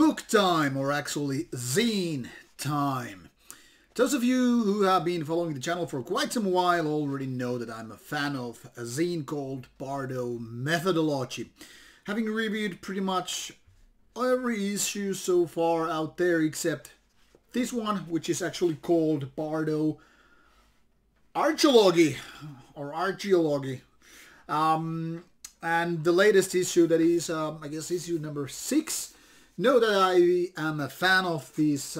book time, or actually zine time. Those of you who have been following the channel for quite some while already know that I'm a fan of a zine called Bardo Methodology. Having reviewed pretty much every issue so far out there except this one, which is actually called Bardo Archivology, or Archaeology. And the latest issue, that is, I guess, issue number 6. Know that I am a fan of this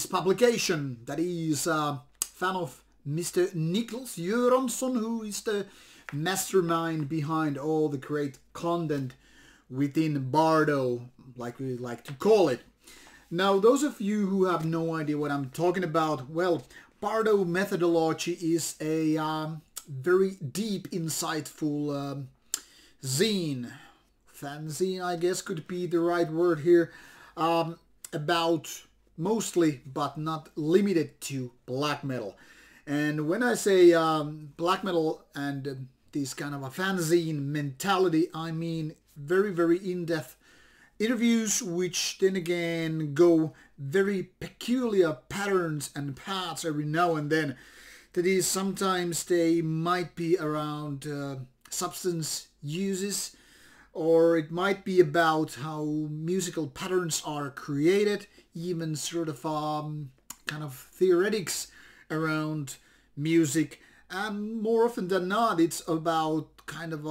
publication. That is fan of Mr. Niklas Göransson, who is the mastermind behind all the great content within Bardo, like we like to call it. Now, those of you who have no idea what I'm talking about, well, Bardo Methodology is a very deep, insightful zine. Fanzine, I guess, could be the right word here. About mostly, but not limited to, black metal. And when I say black metal and this kind of a fanzine mentality, I mean very, very in-depth interviews, which then again go very peculiar patterns and paths every now and then. That is, sometimes they might be around substance uses, or it might be about how musical patterns are created, even sort of kind of theoretics around music. And more often than not, it's about kind of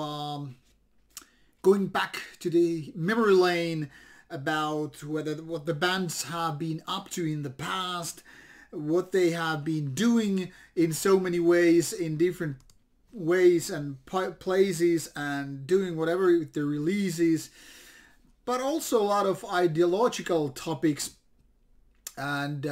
going back to the memory lane about what the bands have been up to in the past, what they have been doing in so many ways, in different ways and places, and doing whatever with the releases, but also a lot of ideological topics and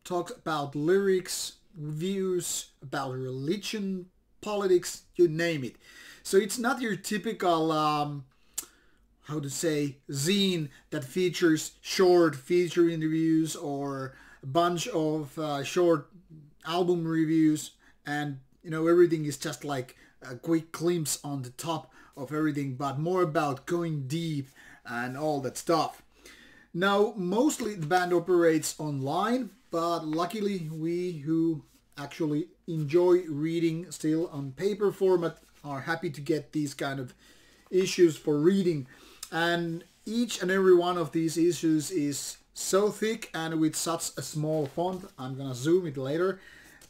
talks about lyrics, views about religion, politics, you name it. So it's not your typical how to say, zine that features short feature interviews or a bunch of short album reviews, and you know, everything is just like a quick glimpse on the top of everything, but more about going deep and all that stuff. Now, mostly the band operates online, but luckily we who actually enjoy reading still on paper format are happy to get these kind of issues for reading. And each and every one of these issues is so thick and with such a small font, I'm gonna zoom it later,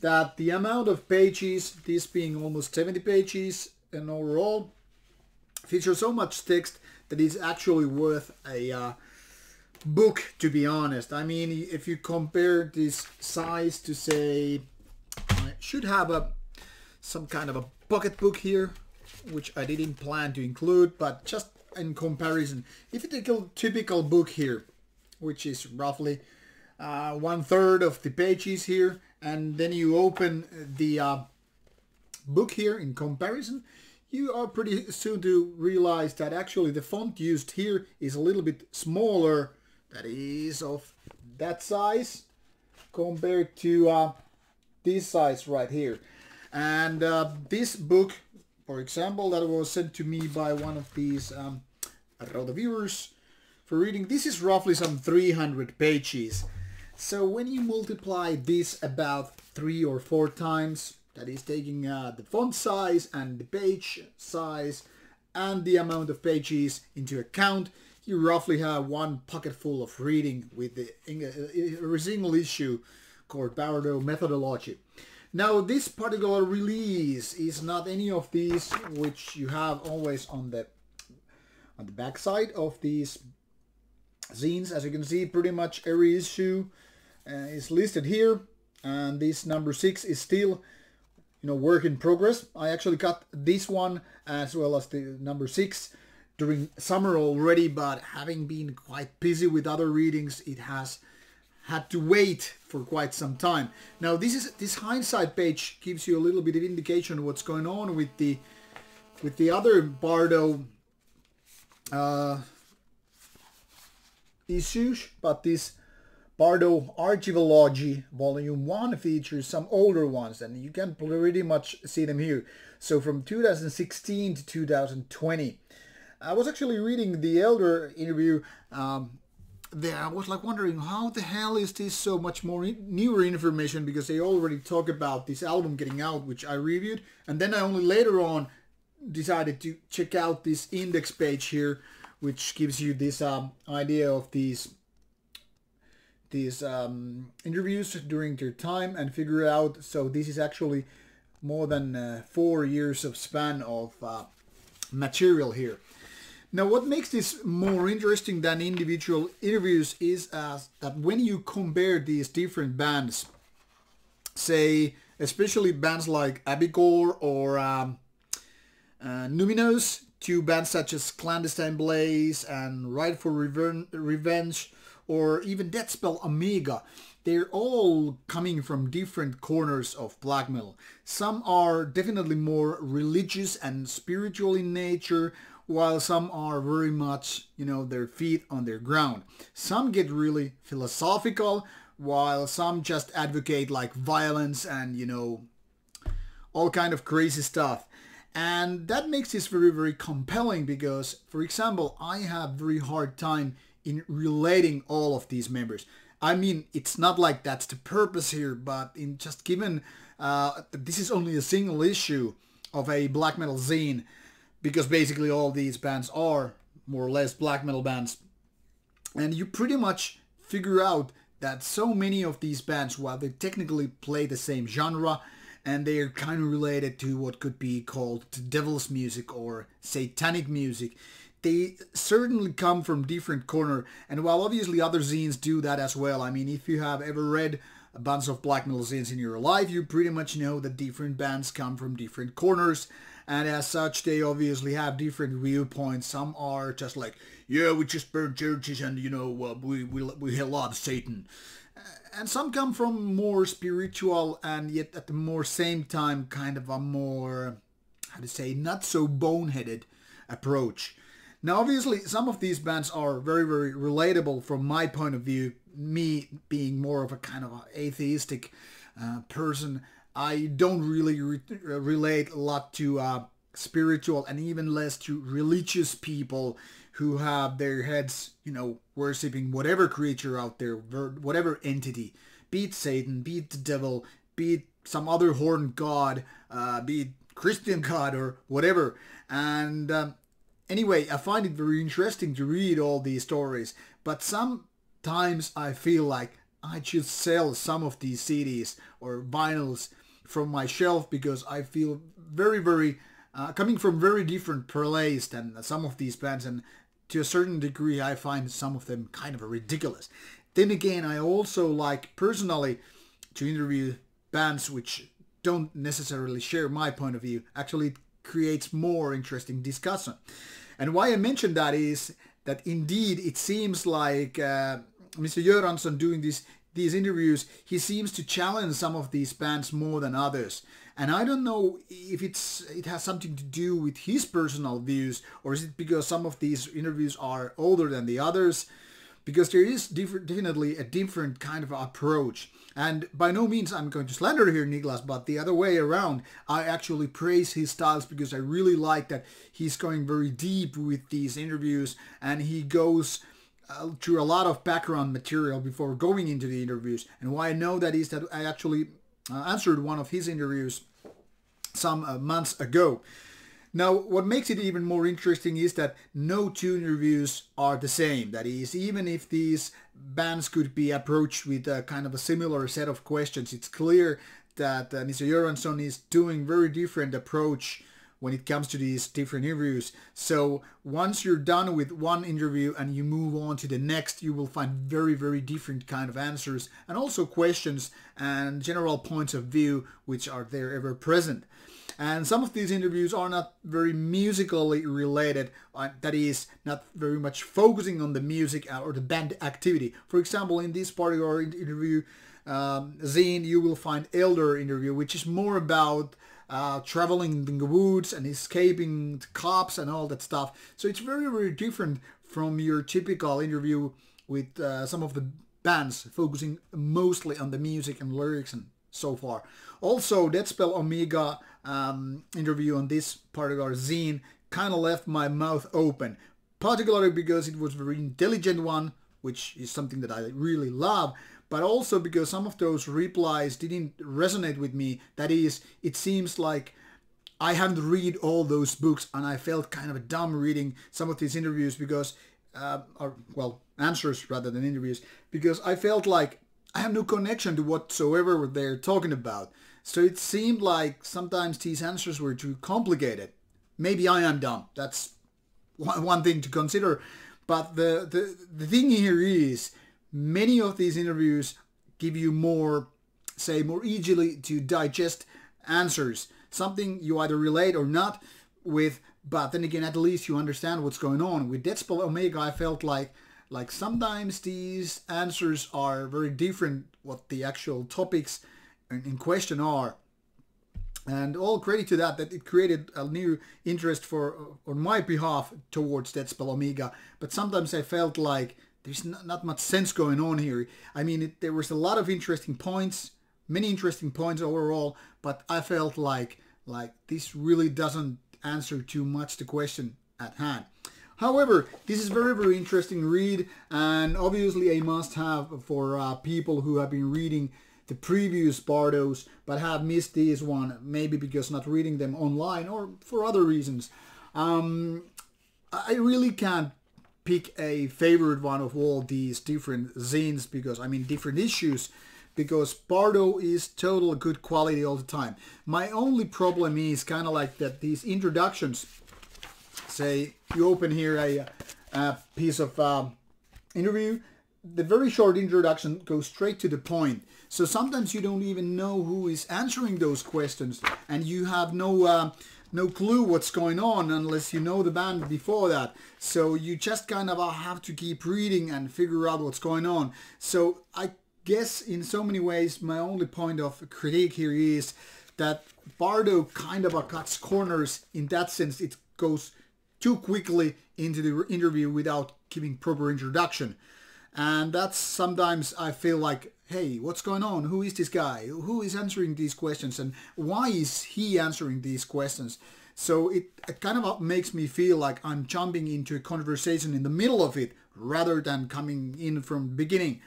that the amount of pages, this being almost 70 pages in overall, features so much text that it's actually worth a book, to be honest. I mean, if you compare this size to, say, I should have some kind of a pocket book here, which I didn't plan to include, but just in comparison, if you take a typical book here, which is roughly 1/3 of the pages here, and then you open the book here in comparison, you are pretty soon to realize that actually the font used here is a little bit smaller, that is of that size, compared to this size right here. And this book, for example, that was sent to me by one of these Rauta viewers for reading, this is roughly some 300 pages. So when you multiply this about 3 or 4 times, that is taking the font size and the page size and the amount of pages into account, you roughly have one pocket full of reading with the single issue called Bardo Methodology. Now, this particular release is not any of these which you have always on the back side of these zines. As you can see, pretty much every issue is listed here, and this number 6 is still, you know, work in progress. I actually got this one as well as the number 6 during summer already, but having been quite busy with other readings, it has had to wait for quite some time. Now, this hindsight page gives you a little bit of indication of what's going on with the other Bardo issues, but this Bardo Archivology Volume 1 features some older ones, and you can pretty much see them here. So from 2016 to 2020. I was actually reading the Elder interview there. I was like wondering how the hell is this so much more newer information, because they already talk about this album getting out, which I reviewed, and then I only later on decided to check out this index page here, which gives you this idea of these interviews during their time, and figure out, so this is actually more than 4 years of span of material here. Now, what makes this more interesting than individual interviews is that when you compare these different bands, say especially bands like Abigor or Numinos, to bands such as Clandestine Blaze and Ride for Revenge, or even Deathspell Omega, they're all coming from different corners of black metal. Some are definitely more religious and spiritual in nature, while some are very much, their feet on their ground. Some get really philosophical, while some just advocate like violence and, all kind of crazy stuff. And that makes this very, very compelling because, for example, I have very hard time in relating all of these members. I mean, it's not like that's the purpose here, but in just given this is only a single issue of a black metal zine, because basically all these bands are more or less black metal bands, and you pretty much figure out that so many of these bands, while they technically play the same genre, and they are kind of related to what could be called devil's music or satanic music, they certainly come from different corner. And while obviously other zines do that as well, I mean, if you have ever read a bunch of black metal zines in your life, you pretty much know that different bands come from different corners, and as such they obviously have different viewpoints. Some are just like, yeah, we just burn churches and we love Satan. And some come from more spiritual and yet at the more same time kind of a more, how to say, not so boneheaded approach. Now obviously some of these bands are very, very relatable from my point of view. Me being more of a kind of an atheistic person, I don't really relate a lot to spiritual and even less to religious people who have their heads, worshipping whatever creature out there, whatever entity, be it Satan, be it the devil, be it some other horned god, be it Christian god or whatever. And anyway, I find it very interesting to read all these stories, but sometimes I feel like I should sell some of these CDs or vinyls from my shelf, because I feel very, very coming from very different places than some of these bands, and to a certain degree I find some of them kind of ridiculous. Then again, I also like personally to interview bands which don't necessarily share my point of view. Actually, it creates more interesting discussion. And why I mention that is that indeed it seems like Mr. Göransson doing these interviews, he seems to challenge some of these bands more than others. And I don't know if it has something to do with his personal views, or is it because some of these interviews are older than the others, because there is definitely a different kind of approach. And by no means I'm going to slander here Niklas, but the other way around, I actually praise his styles, because I really like that he's going very deep with these interviews, and he goes through a lot of background material before going into the interviews. And why I know that is that I actually answered one of his interviews some months ago. Now, what makes it even more interesting is that no two interviews are the same. That is, even if these bands could be approached with a kind of a similar set of questions, it's clear that Mr. Göransson is doing very different approach when it comes to these different interviews. So once you're done with one interview and you move on to the next, you will find very, very different kind of answers, and also questions and general points of view which are there ever present. And some of these interviews are not very musically related, that is, not very much focusing on the music or the band activity. For example, in this particular interview, zine, you will find Elder interview, which is more about traveling in the woods and escaping the cops and all that stuff. So it's very, very different from your typical interview with some of the bands, focusing mostly on the music and lyrics and so far. Also, Deathspell Omega interview on this particular zine kind of left my mouth open, particularly because it was a very intelligent one, which is something that I really love, but also because some of those replies didn't resonate with me. That is, it seems like I haven't read all those books, and I felt kind of dumb reading some of these interviews because, answers rather than interviews, because I felt like I have no connection to whatsoever they're talking about. So it seemed like sometimes these answers were too complicated. Maybe I am dumb. That's one thing to consider. But the thing here is, many of these interviews give you more easily to digest answers. Something you either relate or not with, but then again, at least you understand what's going on. With Dead Spell Omega, I felt like sometimes these answers are very different what the actual topics in question are. And all credit to that it created a new interest on my behalf towards Dead Spell Omega. But sometimes I felt like there's not much sense going on here. I mean, there was a lot of interesting points, many interesting points overall, but I felt like this really doesn't answer too much the question at hand. However, this is very, very interesting read, and obviously a must-have for people who have been reading the previous Bardos but have missed this one, maybe because not reading them online or for other reasons. I really can't pick a favorite one of all these different zines, because I mean different issues, because Bardo is total good quality all the time. My only problem is kind of like that these introductions, say you open here a piece of interview, the very short introduction goes straight to the point. So sometimes you don't even know who is answering those questions, and you have no clue what's going on unless you know the band before that. So you just kind of have to keep reading and figure out what's going on. So I guess in so many ways my only point of critique here is that Bardo kind of cuts corners in that sense. It goes too quickly into the interview without giving proper introduction. And that's sometimes I feel like, hey, what's going on? Who is this guy? Who is answering these questions? And why is he answering these questions? So it kind of makes me feel like I'm jumping into a conversation in the middle of it rather than coming in from the beginning.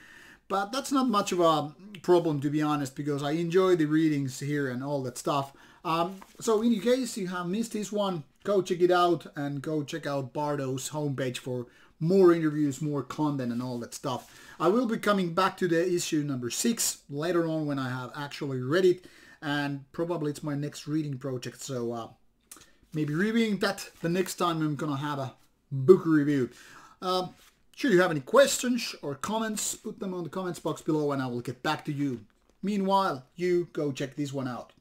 But that's not much of a problem, to be honest, because I enjoy the readings here and all that stuff. So in case you have missed this one, go check it out and go check out Bardo's homepage for more interviews, more content and all that stuff. I will be coming back to the issue number 6 later on when I have actually read it, and probably it's my next reading project, so maybe reviewing that the next time I'm gonna have a book review. Should you have any questions or comments, put them on the comments box below and I will get back to you. Meanwhile, you go check this one out.